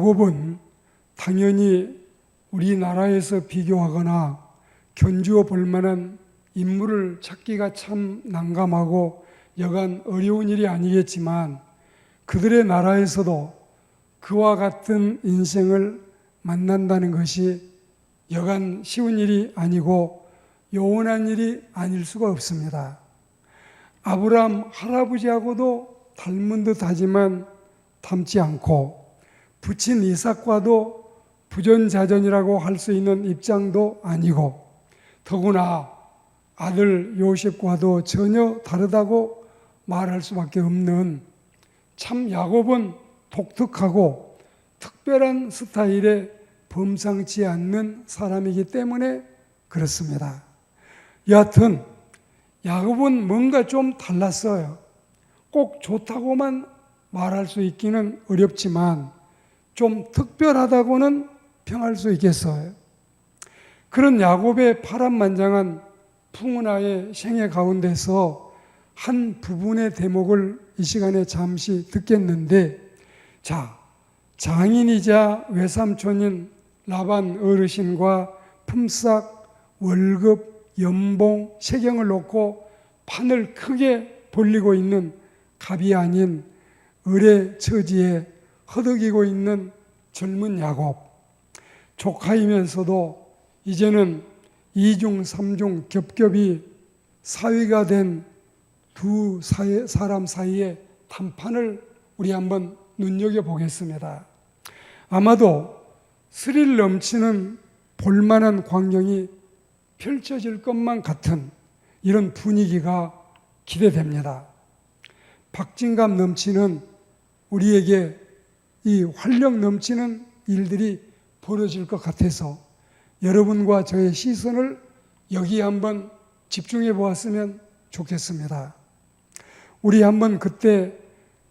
야곱은 당연히 우리나라에서 비교하거나 견주어 볼 만한 인물을 찾기가 참 난감하고 여간 어려운 일이 아니겠지만 그들의 나라에서도 그와 같은 인생을 만난다는 것이 여간 쉬운 일이 아니고 요원한 일이 아닐 수가 없습니다. 아브라함 할아버지하고도 닮은 듯하지만 닮지 않고 부친 이삭과도 부전자전이라고 할 수 있는 입장도 아니고 더구나 아들 요셉과도 전혀 다르다고 말할 수밖에 없는 참 야곱은 독특하고 특별한 스타일의 범상치 않는 사람이기 때문에 그렇습니다. 여하튼 야곱은 뭔가 좀 달랐어요. 꼭 좋다고만 말할 수 있기는 어렵지만 좀 특별하다고는 평할 수 있겠어요. 그런 야곱의 파란만장한 풍운하의 생애 가운데서 한 부분의 대목을 이 시간에 잠시 듣겠는데, 장인이자 외삼촌인 라반 어르신과 품삯, 월급, 연봉, 세경을 놓고 판을 크게 벌리고 있는 갑이 아닌 을의 처지에 허덕이고 있는 젊은 야곱, 조카이면서도 이제는 2중, 3중 겹겹이 사위가 된 두 사람 사이의 단판을 우리 한번 눈여겨보겠습니다. 아마도 스릴 넘치는 볼만한 광경이 펼쳐질 것만 같은 이런 분위기가 기대됩니다. 박진감 넘치는 우리에게 이 활력 넘치는 일들이 벌어질 것 같아서 여러분과 저의 시선을 여기 한번 집중해 보았으면 좋겠습니다. 우리 한번 그때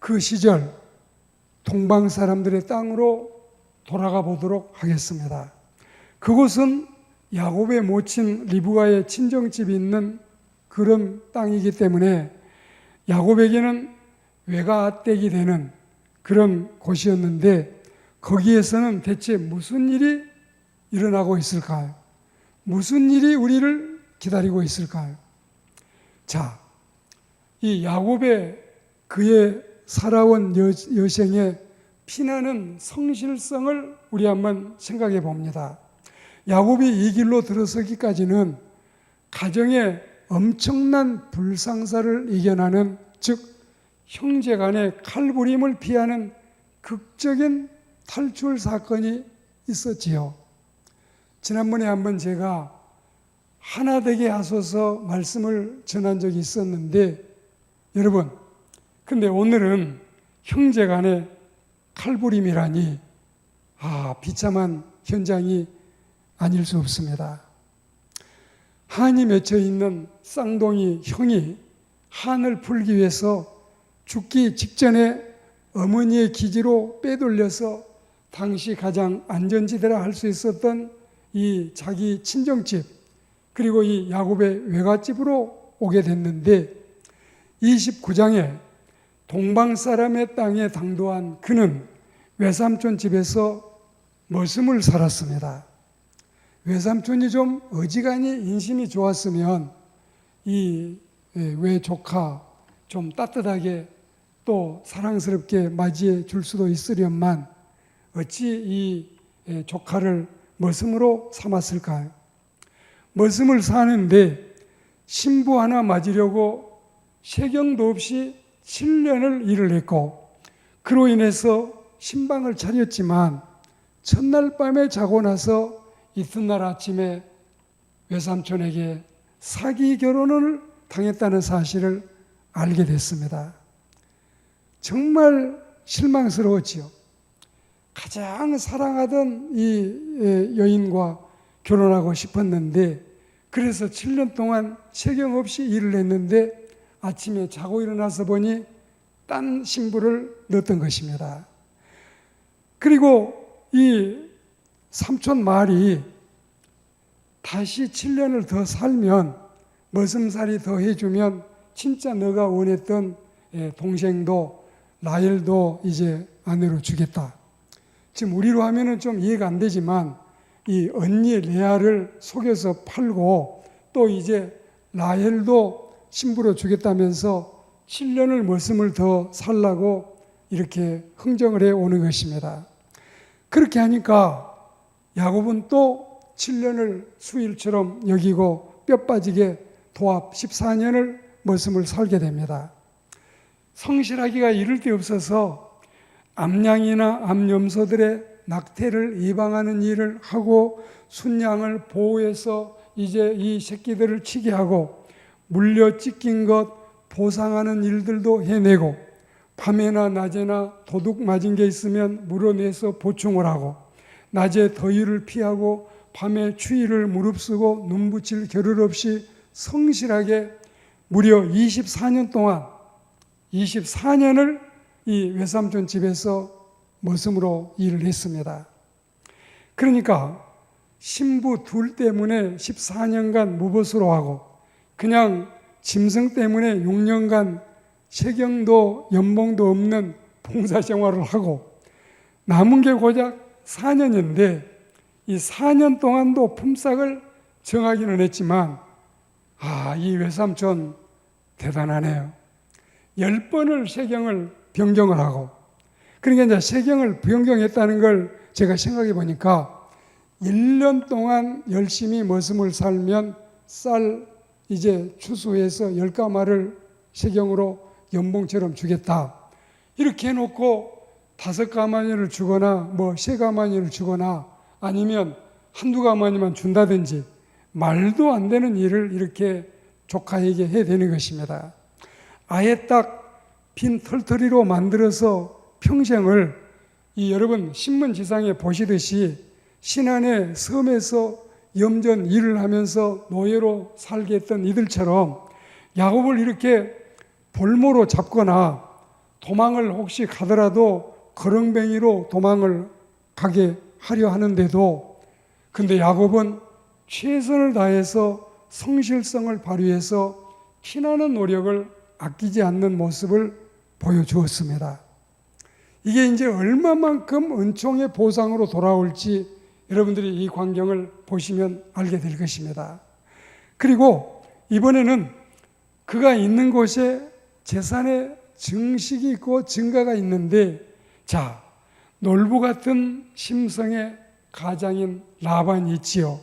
그 시절 동방 사람들의 땅으로 돌아가 보도록 하겠습니다. 그곳은 야곱의 모친 리브가의 친정집이 있는 그런 땅이기 때문에 야곱에게는 외가댁이 되는 그런 곳이었는데 거기에서는 대체 무슨 일이 일어나고 있을까요? 무슨 일이 우리를 기다리고 있을까요? 이 야곱의 그의 살아온 여생의 피나는 성실성을 우리 한번 생각해 봅니다. 야곱이 이 길로 들어서기까지는 가정의 엄청난 불상사를 이겨나는, 즉 형제 간의 칼부림을 피하는 극적인 탈출 사건이 있었지요. 지난번에 한번 제가 하나 되게 하소서 말씀을 전한 적이 있었는데 여러분, 근데 오늘은 형제 간의 칼부림이라니 비참한 현장이 아닐 수 없습니다. 한이 맺혀 있는 쌍둥이 형이 한을 풀기 위해서 죽기 직전에 어머니의 기지로 빼돌려서 당시 가장 안전지대라 할 수 있었던 이 자기 친정집, 그리고 이 야곱의 외갓집으로 오게 됐는데 29장에 동방 사람의 땅에 당도한 그는 외삼촌 집에서 머슴을 살았습니다. 외삼촌이 좀 어지간히 인심이 좋았으면 이 외조카 좀 따뜻하게 또 사랑스럽게 맞이해 줄 수도 있으련만 어찌 이 조카를 머슴으로 삼았을까요? 머슴을 사는데 신부 하나 맞으려고 세경도 없이 7년을 일을 했고 그로 인해서 신방을 차렸지만 첫날 밤에 자고 나서 이튿날 아침에 외삼촌에게 사기 결혼을 당했다는 사실을 알게 됐습니다. 정말 실망스러웠지요. 가장 사랑하던 이 여인과 결혼하고 싶었는데 그래서 7년 동안 세경 없이 일을 했는데 아침에 자고 일어나서 보니 딴 신부를 넣었던 것입니다. 그리고 이 삼촌 말이 다시 7년을 더 살면 머슴살이 더 해주면 진짜 너가 원했던 동생도 라헬도 이제 아내로 주겠다. 지금 우리로 하면은 좀 이해가 안 되지만 이 언니 레아를 속여서 팔고 또 이제 라헬도 신부로 주겠다면서 7년을 머슴을 더 살라고 이렇게 흥정을 해 오는 것입니다. 그렇게 하니까 야곱은 또 7년을 수일처럼 여기고 뼈 빠지게 도합 14년을 머슴을 살게 됩니다. 성실하기가 이를 데 없어서 암양이나 암염소들의 낙태를 예방하는 일을 하고 순양을 보호해서 이제 이 새끼들을 치게 하고 물려 찢긴 것 보상하는 일들도 해내고 밤에나 낮에나 도둑 맞은 게 있으면 물어내서 보충을 하고 낮에 더위를 피하고 밤에 추위를 무릅쓰고 눈붙일 겨를 없이 성실하게 무려 24년 동안 24년을 이 외삼촌 집에서 머슴으로 일을 했습니다. 그러니까 신부 둘 때문에 14년간 무보수로 하고 그냥 짐승 때문에 6년간 세경도 연봉도 없는 봉사생활을 하고 남은 게 고작 4년인데 이 4년 동안도 품삯을 정하기는 했지만 이 외삼촌 대단하네요. 10번을 세경을 변경을 하고 그러니까 이제 세경을 변경했다는 걸 제가 생각해 보니까 1년 동안 열심히 머슴을 살면 쌀 이제 추수해서 10가마를 세경으로 연봉처럼 주겠다. 이렇게 해놓고 5가마니를 주거나 3가마니를 주거나 아니면 1~2가마니만 준다든지 말도 안 되는 일을 이렇게 조카에게 해야 되는 것입니다. 아예 딱 빈 털터리로 만들어서 평생을 여러분 신문지상에 보시듯이 신안의 섬에서 염전 일을 하면서 노예로 살게 했던 이들처럼 야곱을 이렇게 볼모로 잡거나 도망을 혹시 가더라도 거렁뱅이로 도망을 가게 하려 하는데도 근데 야곱은 최선을 다해서 성실성을 발휘해서 피나는 노력을 아끼지 않는 모습을 보여주었습니다. 이게 이제 얼마만큼 은총의 보상으로 돌아올지 여러분들이 이 광경을 보시면 알게 될 것입니다. 그리고 이번에는 그가 있는 곳에 재산의 증식이 있고 증가가 있는데 자, 놀부 같은 심성의 가장인 라반이 있지요.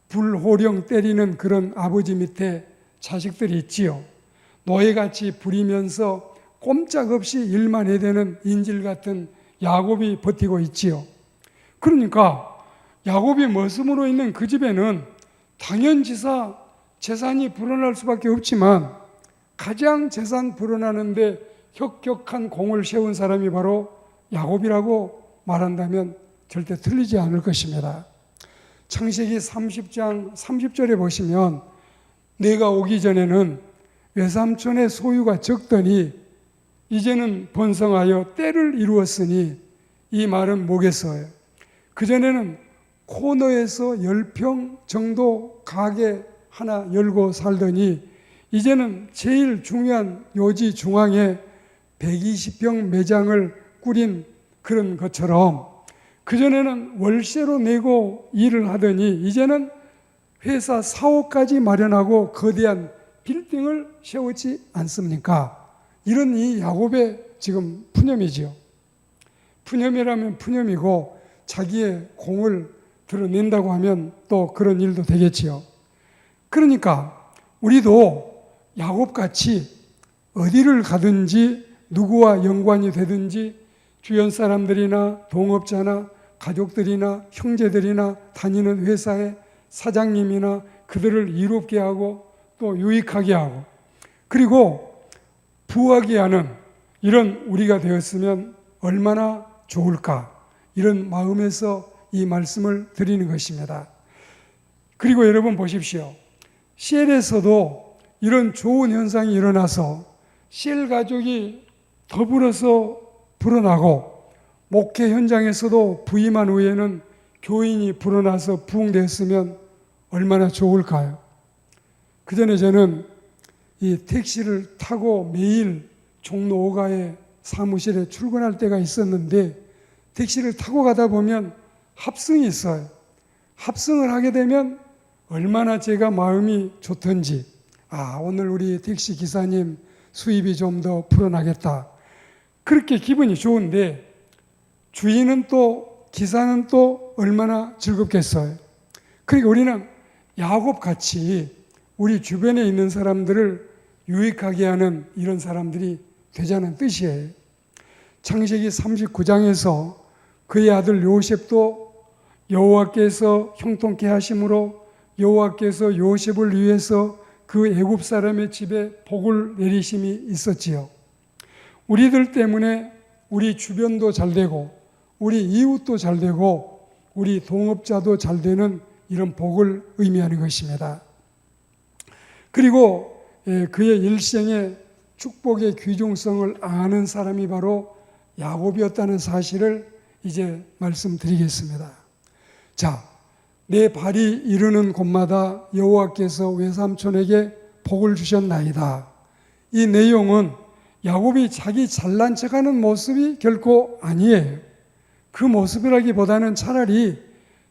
불호령 때리는 그런 아버지 밑에 자식들이 있지요. 노예같이 부리면서 꼼짝없이 일만 해대는 인질 같은 야곱이 버티고 있지요. 그러니까 야곱이 머슴으로 있는 그 집에는 당연지사 재산이 불어날 수밖에 없지만 가장 재산 불어나는데 혁혁한 공을 세운 사람이 바로 야곱이라고 말한다면 절대 틀리지 않을 것입니다. 창세기 30장 30절에 보시면 내가 오기 전에는 외삼촌의 소유가 적더니 이제는 번성하여 때를 이루었으니 이 말은 뭐겠어요? 그전에는 코너에서 10평 정도 가게 하나 열고 살더니 이제는 제일 중요한 요지 중앙에 120평 매장을 꾸린 그런 것처럼 그전에는 월세로 내고 일을 하더니 이제는 회사 사옥까지 마련하고 거대한 빌딩을 세우지 않습니까? 이런 이 야곱의 지금 푸념이지요. 푸념이라면 푸념이고 자기의 공을 드러낸다고 하면 또 그런 일도 되겠지요. 그러니까 우리도 야곱같이 어디를 가든지 누구와 연관이 되든지 주변 사람들이나 동업자나 가족들이나 형제들이나 다니는 회사의 사장님이나 그들을 이롭게 하고 또 유익하게 하고 그리고 부하게 하는 이런 우리가 되었으면 얼마나 좋을까 이런 마음에서 이 말씀을 드리는 것입니다. 그리고 여러분 보십시오. CL에서도 이런 좋은 현상이 일어나서 CL 가족이 더불어서 불어나고 목회 현장에서도 부임한 후에는 교인이 불어나서 부흥됐으면 얼마나 좋을까요? 그 전에 저는 이 택시를 타고 매일 종로 5가의 사무실에 출근할 때가 있었는데 택시를 타고 가다 보면 합승이 있어요. 합승을 하게 되면 얼마나 제가 마음이 좋던지, 오늘 우리 택시 기사님 수입이 좀 더 불어나겠다. 그렇게 기분이 좋은데 주인은 또, 기사는 또 얼마나 즐겁겠어요. 그러니까 우리는 야곱같이 우리 주변에 있는 사람들을 유익하게 하는 이런 사람들이 되자는 뜻이에요. 창세기 39장에서 그의 아들 요셉도 여호와께서 형통케 하심으로 여호와께서 요셉을 위해서 그 애굽 사람의 집에 복을 내리심이 있었지요. 우리들 때문에 우리 주변도 잘 되고 우리 이웃도 잘 되고 우리 동업자도 잘 되는 이런 복을 의미하는 것입니다. 그리고 그의 일생의 축복의 귀중성을 아는 사람이 바로 야곱이었다는 사실을 이제 말씀드리겠습니다. 자, 내 발이 이르는 곳마다 여호와께서 외삼촌에게 복을 주셨나이다. 이 내용은 야곱이 자기 잘난 척하는 모습이 결코 아니에요. 그 모습이라기보다는 차라리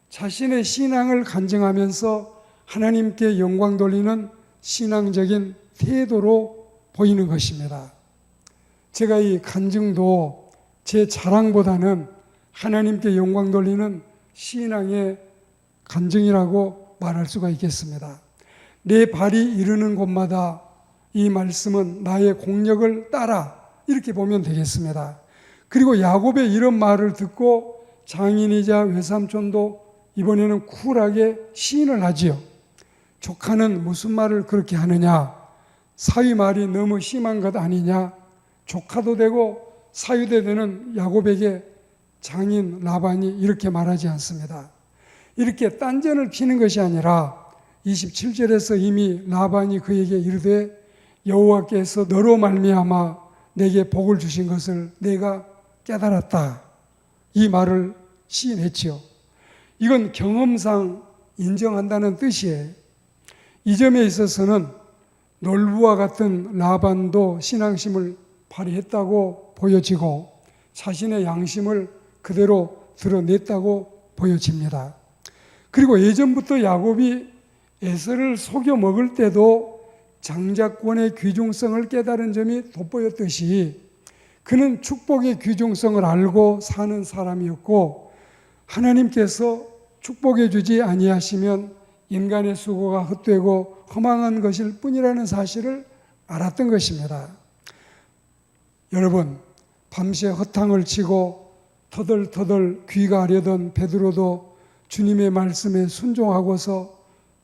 자신의 신앙을 간증하면서 하나님께 영광 돌리는 신앙적인 태도로 보이는 것입니다. 제가 이 간증도 제 자랑보다는 하나님께 영광 돌리는 신앙의 간증이라고 말할 수가 있겠습니다. 내 발이 이르는 곳마다 이 말씀은 나의 공력을 따라, 이렇게 보면 되겠습니다. 그리고 야곱의 이런 말을 듣고 장인이자 외삼촌도 이번에는 쿨하게 시인을 하지요. 조카는 무슨 말을 그렇게 하느냐? 사위 말이 너무 심한 것 아니냐? 조카도 되고 사위도 되는 야곱에게 장인 라반이 이렇게 말하지 않습니다. 이렇게 딴전을 피는 것이 아니라 27절에서 이미 라반이 그에게 이르되 여호와께서 너로 말미암아 내게 복을 주신 것을 내가 깨달았다. 이 말을 시인했지요. 이건 경험상 인정한다는 뜻이에요. 이 점에 있어서는 놀부와 같은 라반도 신앙심을 발휘했다고 보여지고 자신의 양심을 그대로 드러냈다고 보여집니다. 그리고 예전부터 야곱이 에서를 속여 먹을 때도 장자권의 귀중성을 깨달은 점이 돋보였듯이 그는 축복의 귀중성을 알고 사는 사람이었고 하나님께서 축복해 주지 아니하시면 인간의 수고가 헛되고 허망한 것일 뿐이라는 사실을 알았던 것입니다. 여러분, 밤새 허탕을 치고 터덜터덜 귀가하려던 베드로도 주님의 말씀에 순종하고서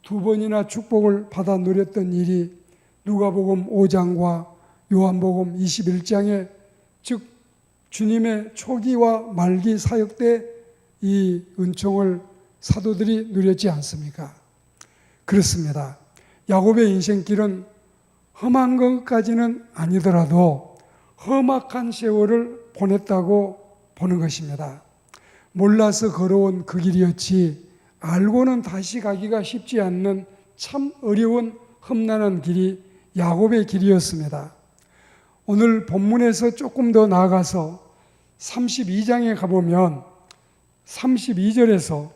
2번이나 축복을 받아 누렸던 일이 누가복음 5장과 요한복음 21장에 즉 주님의 초기와 말기 사역 때 이 은총을 사도들이 누렸지 않습니까? 그렇습니다. 야곱의 인생길은 험한 것까지는 아니더라도 험악한 세월을 보냈다고 보는 것입니다. 몰라서 걸어온 그 길이었지 알고는 다시 가기가 쉽지 않는 참 어려운 험난한 길이 야곱의 길이었습니다. 오늘 본문에서 조금 더 나아가서 32장에 가보면 32절에서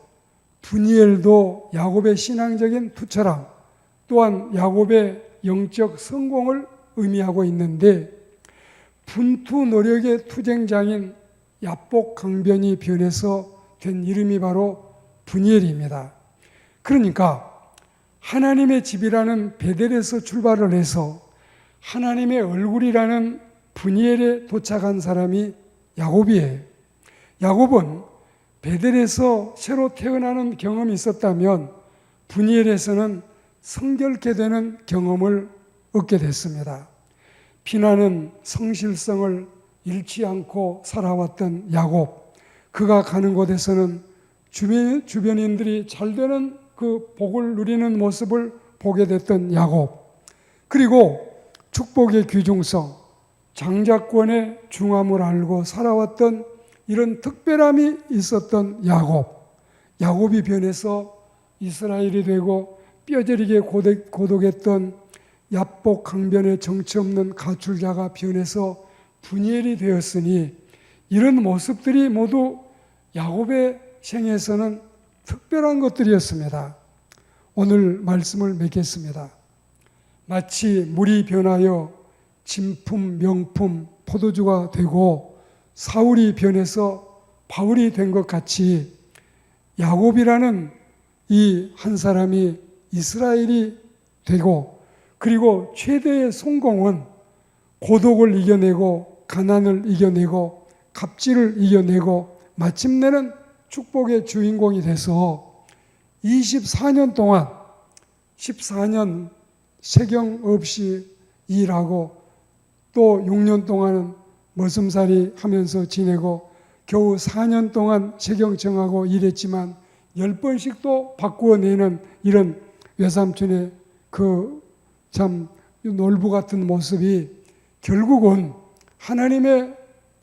분이엘도 야곱의 신앙적인 투철함 또한 야곱의 영적 성공을 의미하고 있는데 분투 노력의 투쟁장인 야복 강변이 변해서 된 이름이 바로 분이엘입니다. 그러니까 하나님의 집이라는 베델에서 출발을 해서 하나님의 얼굴이라는 분이엘에 도착한 사람이 야곱이에요. 야곱은 베델에서 새로 태어나는 경험이 있었다면 분이엘에서는 성결케 되는 경험을 얻게 됐습니다. 피나는 성실성을 잃지 않고 살아왔던 야곱, 그가 가는 곳에서는 주변인들이 잘 되는 그 복을 누리는 모습을 보게 됐던 야곱, 그리고 축복의 귀중성, 장자권의 중함을 알고 살아왔던 이런 특별함이 있었던 야곱이 변해서 이스라엘이 되고 뼈저리게 고독했던 야복 강변의 정치 없는 가출자가 변해서 분이엘이 되었으니 이런 모습들이 모두 야곱의 생에서는 특별한 것들이었습니다. 오늘 말씀을 맺겠습니다. 마치 물이 변하여 진품, 명품, 포도주가 되고 사울이 변해서 바울이 된 것 같이 야곱이라는 이 한 사람이 이스라엘이 되고, 그리고 최대의 성공은 고독을 이겨내고 가난을 이겨내고 갑질을 이겨내고 마침내는 축복의 주인공이 돼서 24년 동안 14년 세경 없이 일하고 또 6년 동안은 머슴살이 하면서 지내고 겨우 4년 동안 세경 정하고 일했지만 10번씩도 바꾸어내는 이런 외삼촌의 그 참 놀부 같은 모습이 결국은 하나님의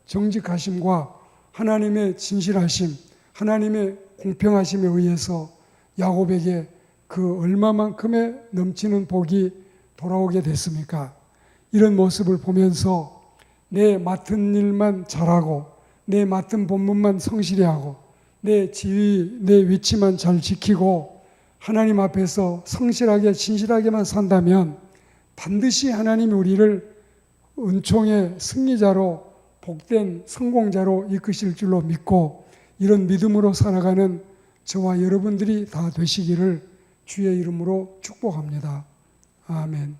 정직하심과 하나님의 진실하심, 하나님의 공평하심에 의해서 야곱에게 그 얼마만큼의 넘치는 복이 돌아오게 됐습니까? 이런 모습을 보면서 내 맡은 일만 잘하고 내 맡은 본분만 성실히 하고 내 지위, 내 위치만 잘 지키고 하나님 앞에서 성실하게 진실하게만 산다면 반드시 하나님이 우리를 은총의 승리자로 복된 성공자로 이끄실 줄로 믿고 이런 믿음으로 살아가는 저와 여러분들이 다 되시기를 주의 이름으로 축복합니다. 아멘.